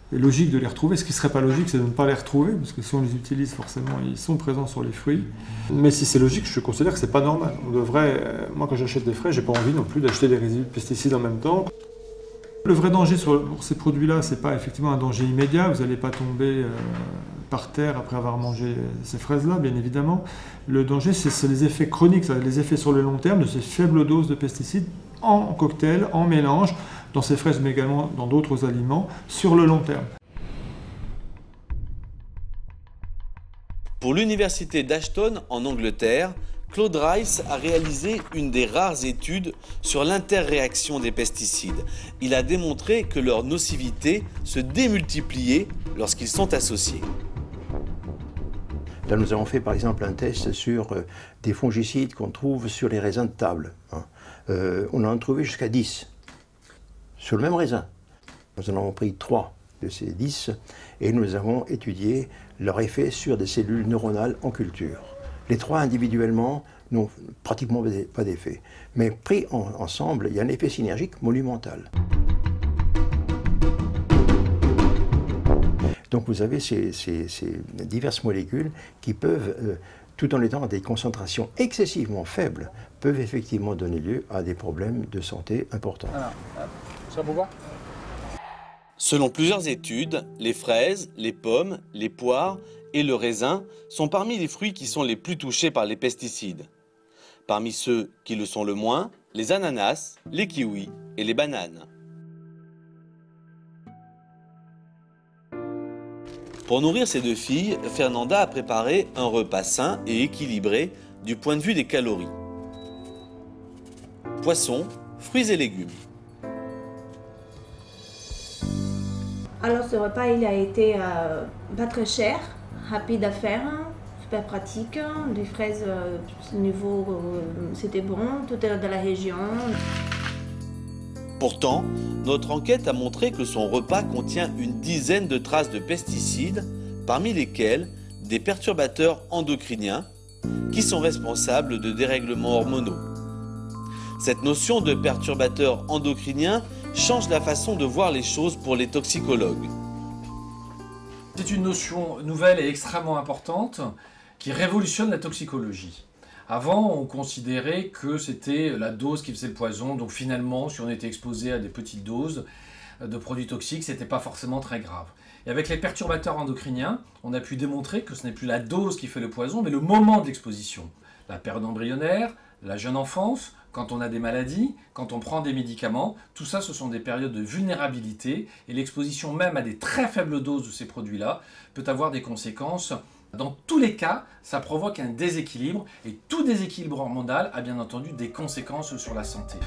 c'est logique de les retrouver. Ce qui ne serait pas logique, c'est de ne pas les retrouver, parce que si on les utilise, forcément, ils sont présents sur les fruits. Mais si c'est logique, je considère que ce n'est pas normal. On devrait, moi, quand j'achète des fraises, je n'ai pas envie non plus d'acheter des résidus de pesticides en même temps. Le vrai danger pour ces produits-là, ce n'est pas effectivement un danger immédiat. Vous n'allez pas tomber par terre après avoir mangé ces fraises-là, bien évidemment. Le danger, c'est les effets chroniques, les effets sur le long terme de ces faibles doses de pesticides en cocktail, en mélange, dans ces fraises, mais également dans d'autres aliments, sur le long terme. Pour l'université d'Ashton, en Angleterre, Claude Rice a réalisé une des rares études sur l'interréaction des pesticides. Il a démontré que leur nocivité se démultipliait lorsqu'ils sont associés. Là, nous avons fait par exemple un test sur des fongicides qu'on trouve sur les raisins de table. On en a trouvé jusqu'à 10 sur le même raisin. Nous en avons pris 3 de ces 10 et nous avons étudié leur effet sur des cellules neuronales en culture. Les 3 individuellement n'ont pratiquement pas d'effet, mais pris ensemble, il y a un effet synergique monumental. Donc vous avez ces diverses molécules qui peuvent, tout en étant à des concentrations excessivement faibles, peuvent effectivement donner lieu à des problèmes de santé importants. Alors, ça vous va ? Selon plusieurs études, les fraises, les pommes, les poires et le raisin sont parmi les fruits qui sont les plus touchés par les pesticides. Parmi ceux qui le sont le moins, les ananas, les kiwis et les bananes. Pour nourrir ses 2 filles, Fernanda a préparé un repas sain et équilibré du point de vue des calories. Poissons, fruits et légumes. Alors ce repas il a été pas très cher, rapide à faire, super pratique, des fraises niveau c'était bon, tout est de la région. Pourtant, notre enquête a montré que son repas contient une dizaine de traces de pesticides, parmi lesquels des perturbateurs endocriniens qui sont responsables de dérèglements hormonaux. Cette notion de perturbateur endocrinien change la façon de voir les choses pour les toxicologues. C'est une notion nouvelle et extrêmement importante qui révolutionne la toxicologie. Avant, on considérait que c'était la dose qui faisait le poison, donc finalement, si on était exposé à des petites doses de produits toxiques, ce n'était pas forcément très grave. Et avec les perturbateurs endocriniens, on a pu démontrer que ce n'est plus la dose qui fait le poison, mais le moment de l'exposition. La période embryonnaire, la jeune enfance, quand on a des maladies, quand on prend des médicaments, tout ça, ce sont des périodes de vulnérabilité, et l'exposition même à des très faibles doses de ces produits-là peut avoir des conséquences. Dans tous les cas, ça provoque un déséquilibre, et tout déséquilibre hormonal a bien entendu des conséquences sur la santé.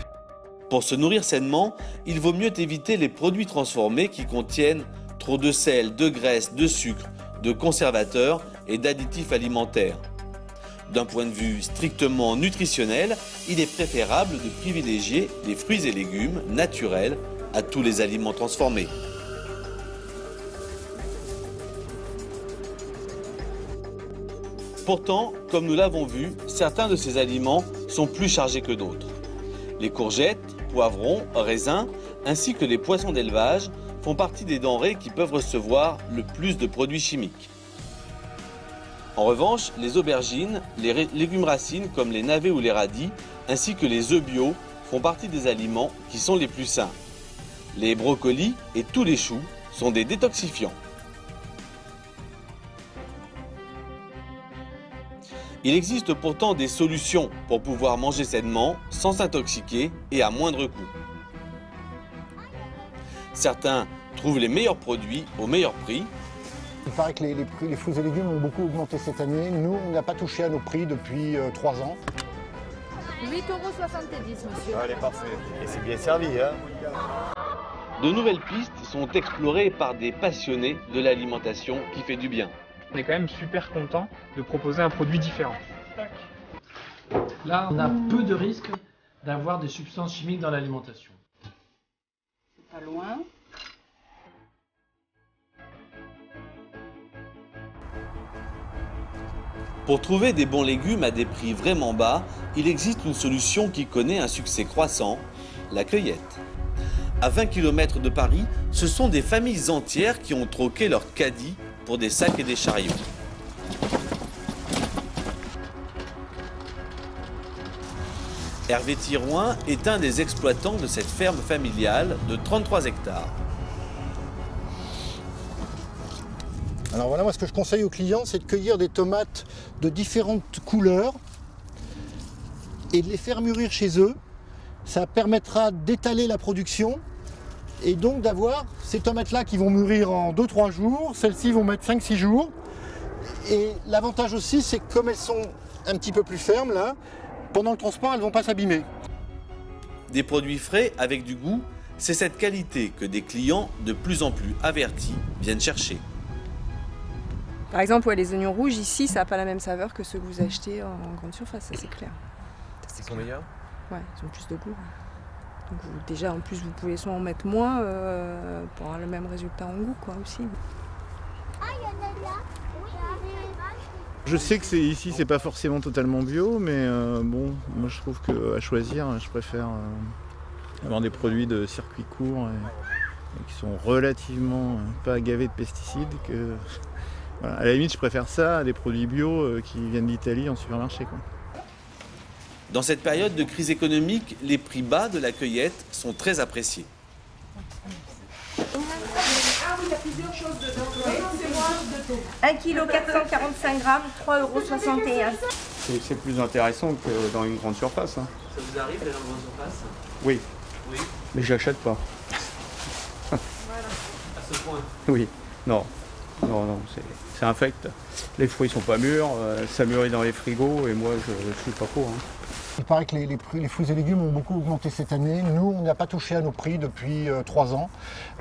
Pour se nourrir sainement, il vaut mieux éviter les produits transformés qui contiennent trop de sel, de graisse, de sucre, de conservateurs et d'additifs alimentaires. D'un point de vue strictement nutritionnel, il est préférable de privilégier les fruits et légumes naturels à tous les aliments transformés. Pourtant, comme nous l'avons vu, certains de ces aliments sont plus chargés que d'autres. Les courgettes, poivrons, raisins, ainsi que les poissons d'élevage font partie des denrées qui peuvent recevoir le plus de produits chimiques. En revanche, les aubergines, les légumes racines comme les navets ou les radis, ainsi que les œufs bio font partie des aliments qui sont les plus sains. Les brocolis et tous les choux sont des détoxifiants. Il existe pourtant des solutions pour pouvoir manger sainement, sans s'intoxiquer et à moindre coût. Certains trouvent les meilleurs produits au meilleur prix. Il paraît que les fruits et légumes ont beaucoup augmenté cette année. Nous, on n'a pas touché à nos prix depuis 3 ans. 8,70 € monsieur. Allez, parfait. Et c'est bien servi, hein. De nouvelles pistes sont explorées par des passionnés de l'alimentation qui fait du bien. On est quand même super content de proposer un produit différent. Là, on a peu de risques d'avoir des substances chimiques dans l'alimentation. C'est pas loin. Pour trouver des bons légumes à des prix vraiment bas, il existe une solution qui connaît un succès croissant, la cueillette. À 20 km de Paris, ce sont des familles entières qui ont troqué leurs caddies pour des sacs et des chariots. Hervé Thirouin est un des exploitants de cette ferme familiale de 33 hectares. Alors voilà, moi ce que je conseille aux clients, c'est de cueillir des tomates de différentes couleurs et de les faire mûrir chez eux. Ça permettra d'étaler la production et donc d'avoir ces tomates-là qui vont mûrir en 2-3 jours, celles-ci vont mettre 5-6 jours. Et l'avantage aussi, c'est que comme elles sont un petit peu plus fermes là, pendant le transport, elles ne vont pas s'abîmer. Des produits frais avec du goût, c'est cette qualité que des clients de plus en plus avertis viennent chercher. Par exemple, ouais, les oignons rouges, ici, ça n'a pas la même saveur que ceux que vous achetez en grande surface, ça c'est clair. Ils sont meilleurs ? Ouais, ils ont plus de goût. Donc déjà, en plus, vous pouvez soit en mettre moins pour avoir le même résultat en goût, quoi, aussi. Ah, il y en a là. Je sais que ici, c'est pas forcément totalement bio, mais bon, moi je trouve qu'à choisir, je préfère avoir des produits de circuit court et qui sont relativement pas gavés de pesticides. Voilà. À la limite, je préfère ça à des produits bio qui viennent d'Italie en supermarché, quoi. Dans cette période de crise économique, les prix bas de la cueillette sont très appréciés. Ah oui, il y a plusieurs choses dedans. 1 kg 445 grammes, 3,61 €. C'est plus intéressant que dans une grande surface. Hein. Ça vous arrive d'aller dans une grande surface? Oui. Oui. Mais j'achète pas. Voilà. À ce point? Oui. Non. Non, c'est infect. Les fruits sont pas mûrs, ça mûrit dans les frigos et moi je suis pas pour. Hein. Il paraît que les fruits et légumes ont beaucoup augmenté cette année. Nous, on n'a pas touché à nos prix depuis 3 ans.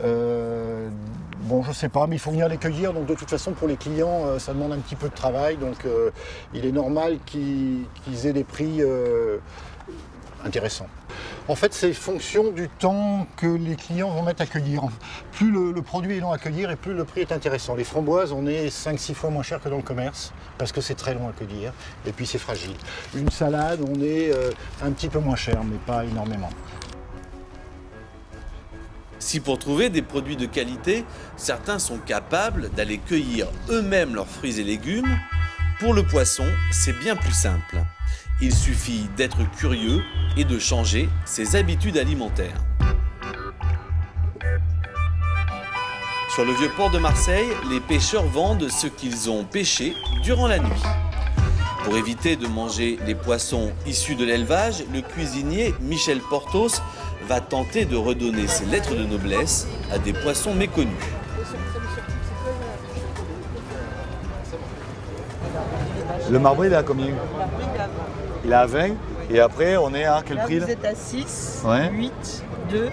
Bon, je sais pas, mais il faut venir les cueillir. Donc de toute façon, pour les clients, ça demande un petit peu de travail. Donc il est normal qu'ils aient des prix intéressants. En fait, c'est fonction du temps que les clients vont mettre à cueillir. Plus le produit est long à cueillir et plus le prix est intéressant. Les framboises, on est 5-6 fois moins cher que dans le commerce parce que c'est très long à cueillir et puis c'est fragile. Une salade, on est un petit peu moins cher, mais pas énormément. Si pour trouver des produits de qualité, certains sont capables d'aller cueillir eux-mêmes leurs fruits et légumes, pour le poisson, c'est bien plus simple. Il suffit d'être curieux et de changer ses habitudes alimentaires. Sur le vieux port de Marseille, les pêcheurs vendent ce qu'ils ont pêché durant la nuit. Pour éviter de manger les poissons issus de l'élevage, le cuisinier Michel Portos va tenter de redonner ses lettres de noblesse à des poissons méconnus. Le marbré, il est à combien? Il est à 20. Et après, on est à quel prix là? Vous êtes à 6, ouais. 8, 2,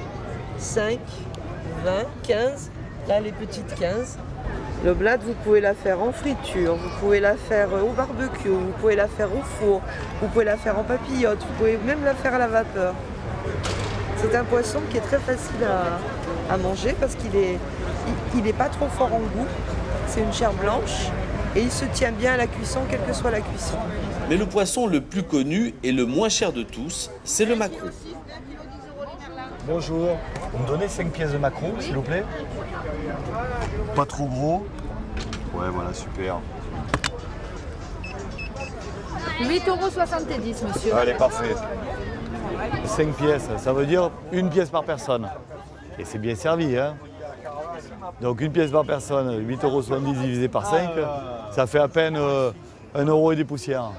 5, 20, 15. Là, les petites 15. Le blade, vous pouvez la faire en friture, vous pouvez la faire au barbecue, vous pouvez la faire au four, vous pouvez la faire en papillote, vous pouvez même la faire à la vapeur. C'est un poisson qui est très facile à manger parce qu'il est pas trop fort en goût. C'est une chair blanche et il se tient bien à la cuisson, quelle que soit la cuisson. Mais le poisson le plus connu et le moins cher de tous, c'est le maquereau. Bonjour, vous me donnez 5 pièces de maquereau, s'il vous plaît? Pas trop gros? Ouais, voilà, super. 8,70 €, monsieur. Allez, parfait. 5 pièces, ça veut dire une pièce par personne. Et c'est bien servi, hein? Donc une pièce par personne, 8,70 € divisé par 5, ça fait à peine 1 € et des poussières.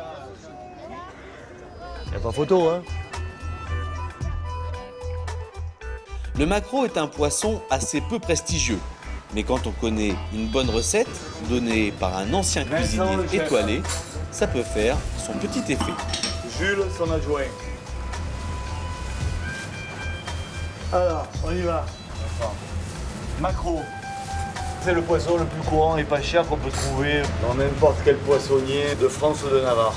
Il n'y a pas photo, hein? Le maquereau est un poisson assez peu prestigieux. Mais quand on connaît une bonne recette, donnée par un ancien cuisinier étoilé, ça peut faire son petit effet. Jules, son adjoint. Alors, on y va. Maquereau. C'est le poisson le plus courant et pas cher qu'on peut trouver dans n'importe quel poissonnier de France ou de Navarre.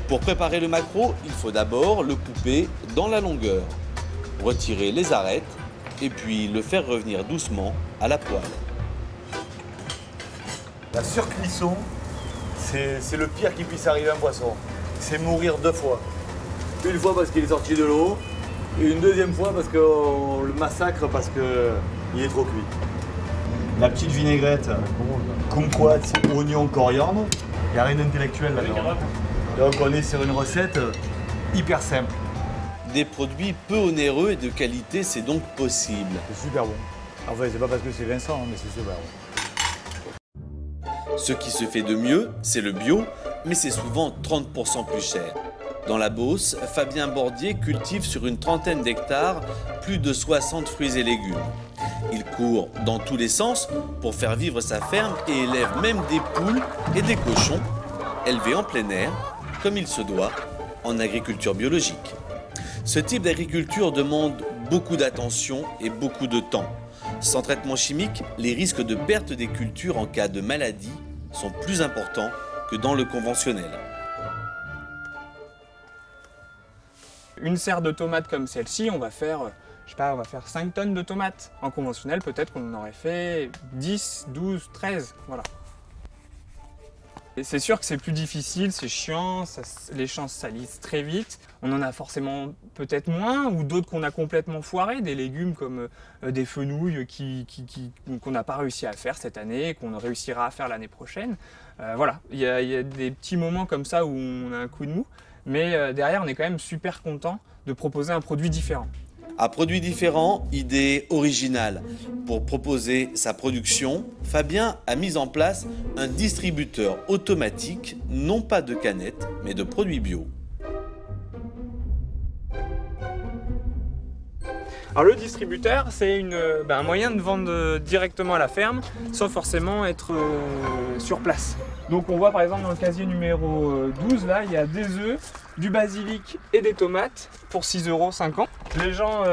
Pour préparer le maquereau, il faut d'abord le couper dans la longueur, retirer les arêtes et puis le faire revenir doucement à la poêle. La surcuisson, c'est le pire qui puisse arriver à un poisson. C'est mourir 2 fois. Une fois parce qu'il est sorti de l'eau et une deuxième fois parce qu'on le massacre parce qu'il est trop cuit. La petite vinaigrette, kumquat, oignon, coriandre, il n'y a rien d'intellectuel là-dedans. Donc on est sur une recette hyper simple. Des produits peu onéreux et de qualité, c'est donc possible. C'est super bon. Enfin, c'est pas parce que c'est Vincent, mais c'est super bon. Ce qui se fait de mieux, c'est le bio, mais c'est souvent 30% plus cher. Dans la Beauce, Fabien Bordier cultive sur une trentaine d'hectares plus de 60 fruits et légumes. Il court dans tous les sens pour faire vivre sa ferme et élève même des poules et des cochons, élevés en plein air, comme il se doit, en agriculture biologique. Ce type d'agriculture demande beaucoup d'attention et beaucoup de temps. Sans traitement chimique, les risques de perte des cultures en cas de maladie sont plus importants que dans le conventionnel. Une serre de tomates comme celle-ci, on va faire, je sais pas, on va faire 5 tonnes de tomates. En conventionnel, peut-être qu'on en aurait fait 10, 12, 13, voilà. Et c'est sûr que c'est plus difficile, c'est chiant, les champs se salissent très vite. On en a forcément peut-être moins, ou d'autres qu'on a complètement foirés, des légumes comme des fenouilles qu'on n'a pas réussi à faire cette année, qu'on réussira à faire l'année prochaine. Voilà, il y a des petits moments comme ça où on a un coup de mou, mais derrière on est quand même super content de proposer un produit différent. À produit différent, idée originale. Pour proposer sa production, Fabien a mis en place un distributeur automatique, non pas de canettes, mais de produits bio. Alors le distributeur, c'est un moyen de vendre directement à la ferme, sans forcément être sur place. Donc on voit par exemple dans le casier numéro 12, là, il y a des œufs, du basilic et des tomates pour 6,50 €. Les gens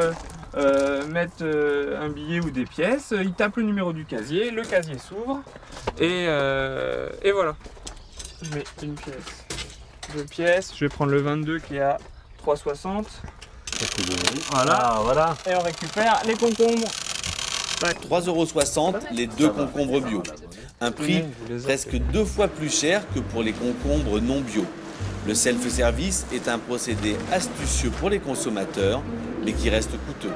mettent un billet ou des pièces, ils tapent le numéro du casier s'ouvre et voilà. Je mets une pièce, 2 pièces, je vais prendre le 22 qui est à 3,60 €. Voilà. Et on récupère les concombres. 3,60 € les 2 concombres bio. Un prix presque 2 fois plus cher que pour les concombres non bio. Le self-service est un procédé astucieux pour les consommateurs, mais qui reste coûteux.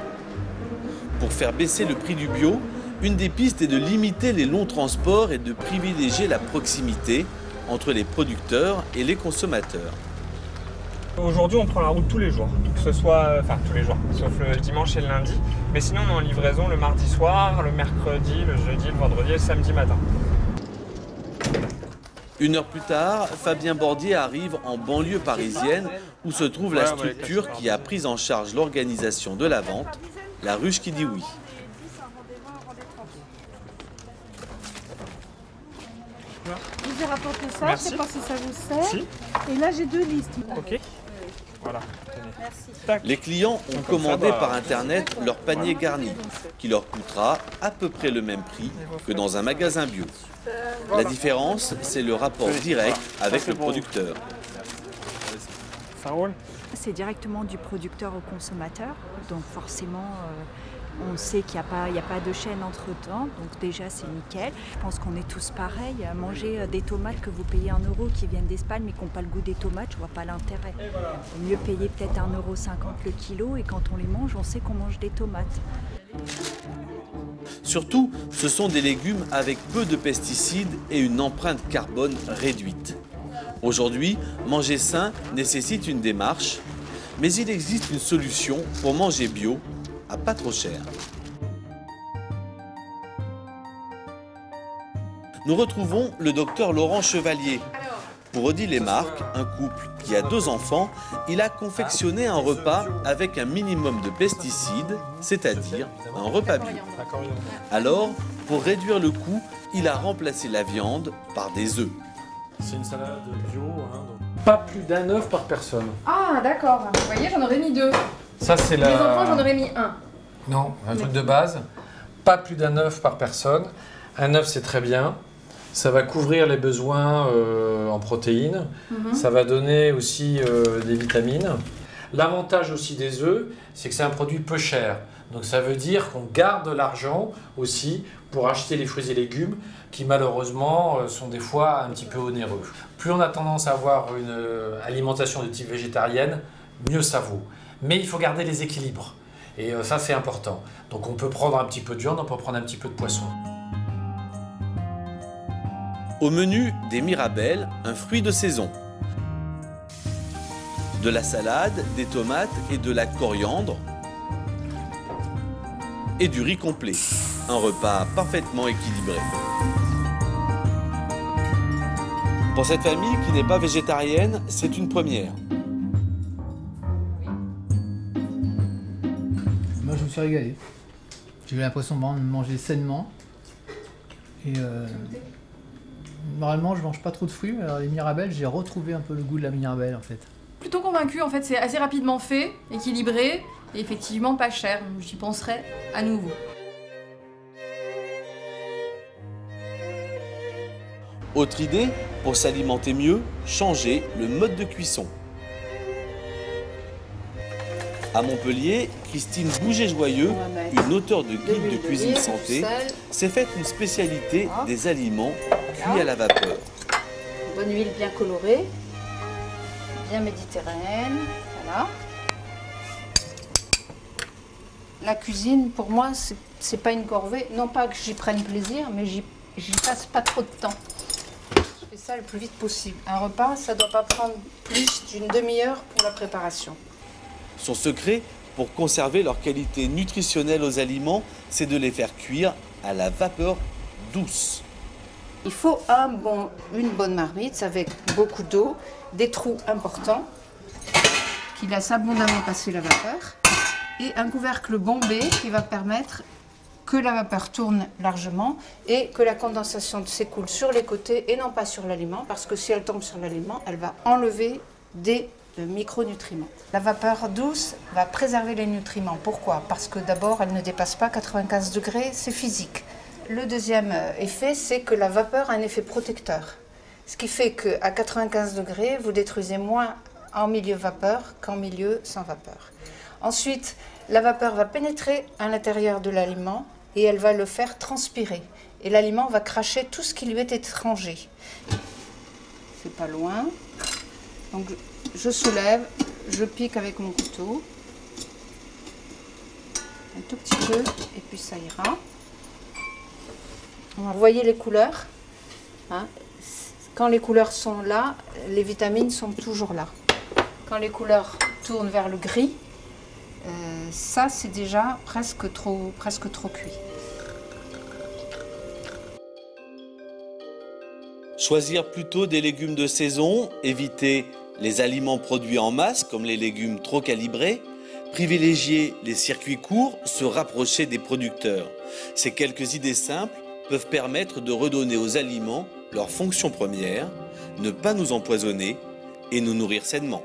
Pour faire baisser le prix du bio, une des pistes est de limiter les longs transports et de privilégier la proximité entre les producteurs et les consommateurs. Aujourd'hui, on prend la route tous les jours, que ce soit, tous les jours, sauf le dimanche et le lundi. Mais sinon, on est en livraison le mardi soir, le mercredi, le jeudi, le vendredi et le samedi matin. 1 heure plus tard, Fabien Bordier arrive en banlieue parisienne où se trouve la structure qui a pris en charge l'organisation de la vente, la ruche qui dit oui. Je vous ai rapporté ça, Merci. je sais pas si ça vous sert. Si. Et là j'ai 2 listes. Ok. Voilà. Les clients ont commandé par internet leur panier garni, qui leur coûtera à peu près le même prix que dans un magasin bio. La différence, c'est le rapport direct avec le producteur. Ça roule ? C'est directement du producteur au consommateur, donc forcément on sait qu'il n'y a pas de chaîne entre-temps, donc déjà c'est nickel. Je pense qu'on est tous pareils, à manger des tomates que vous payez 1 € qui viennent d'Espagne mais qui n'ont pas le goût des tomates, je vois pas l'intérêt. Il vaut mieux payer peut-être 1,50 € le kilo et quand on les mange, on sait qu'on mange des tomates. Surtout, ce sont des légumes avec peu de pesticides et une empreinte carbone réduite. Aujourd'hui, manger sain nécessite une démarche, mais il existe une solution pour manger bio à pas trop cher. Nous retrouvons le docteur Laurent Chevalier. Pour Odile et Marc, un couple qui a 2 enfants, il a confectionné un repas avec un minimum de pesticides, c'est-à-dire un repas bio. Alors, pour réduire le coût, il a remplacé la viande par des œufs. C'est une salade bio, pas plus d'1 œuf par personne. Ah, d'accord. Vous voyez, j'en aurais mis 2. Ça, c'est Les enfants, j'en aurais mis 1. Non, un truc de base. Pas plus d'1 œuf par personne. Un œuf, c'est très bien. Ça va couvrir les besoins en protéines. Ça va donner aussi des vitamines. L'avantage aussi des œufs, c'est que c'est un produit peu cher. Donc ça veut dire qu'on garde de l'argent aussi pour acheter les fruits et légumes qui malheureusement sont des fois un petit peu onéreux. Plus on a tendance à avoir une alimentation de type végétarienne, mieux ça vaut. Mais il faut garder les équilibres. Et ça, c'est important. Donc on peut prendre un petit peu de viande, on peut prendre un petit peu de poisson. Au menu, des mirabelles, un fruit de saison. De la salade, des tomates et de la coriandre. Et du riz complet. Un repas parfaitement équilibré. Pour cette famille qui n'est pas végétarienne, c'est une première. Moi, je me suis régalé. J'ai eu l'impression de manger sainement. Et normalement, je mange pas trop de fruits, mais alors les mirabelles, j'ai retrouvé un peu le goût de la mirabelle en fait. Plutôt convaincu, en fait, c'est assez rapidement fait, équilibré et effectivement pas cher. J'y penserai à nouveau. Autre idée, pour s'alimenter mieux, changer le mode de cuisson. À Montpellier, Christine Bouget-Joyeux, une auteure de guide de cuisine santé, s'est faite une spécialité des aliments cuits à la vapeur. Bonne huile bien colorée, bien méditerranéenne, voilà. La cuisine, pour moi, c'est pas une corvée. Non pas que j'y prenne plaisir, mais j'y passe pas trop de temps. Je fais ça le plus vite possible. Un repas, ça doit pas prendre plus d'une demi-heure pour la préparation. Son secret pour conserver leur qualité nutritionnelle aux aliments, c'est de les faire cuire à la vapeur douce. Il faut une bonne marmite avec beaucoup d'eau, des trous importants, qui laissent abondamment passer la vapeur, et un couvercle bombé qui va permettre que la vapeur tourne largement et que la condensation s'écoule sur les côtés et non pas sur l'aliment, parce que si elle tombe sur l'aliment, elle va enlever des micronutriments. La vapeur douce va préserver les nutriments. Pourquoi? Parce que d'abord, elle ne dépasse pas 95 degrés, c'est physique. Le deuxième effet, c'est que la vapeur a un effet protecteur. Ce qui fait qu'à 95 degrés, vous détruisez moins en milieu vapeur qu'en milieu sans vapeur. Ensuite, la vapeur va pénétrer à l'intérieur de l'aliment et elle va le faire transpirer. Et l'aliment va cracher tout ce qui lui est étranger. C'est pas loin. Donc je soulève, je pique avec mon couteau. Un tout petit peu et puis ça ira. Vous voyez les couleurs, hein? Quand les couleurs sont là, les vitamines sont toujours là. Quand les couleurs tournent vers le gris, ça c'est déjà presque trop cuit. Choisir plutôt des légumes de saison, éviter les aliments produits en masse comme les légumes trop calibrés, privilégier les circuits courts, se rapprocher des producteurs. Ces quelques idées simples peuvent permettre de redonner aux aliments leur fonction première, ne pas nous empoisonner et nous nourrir sainement.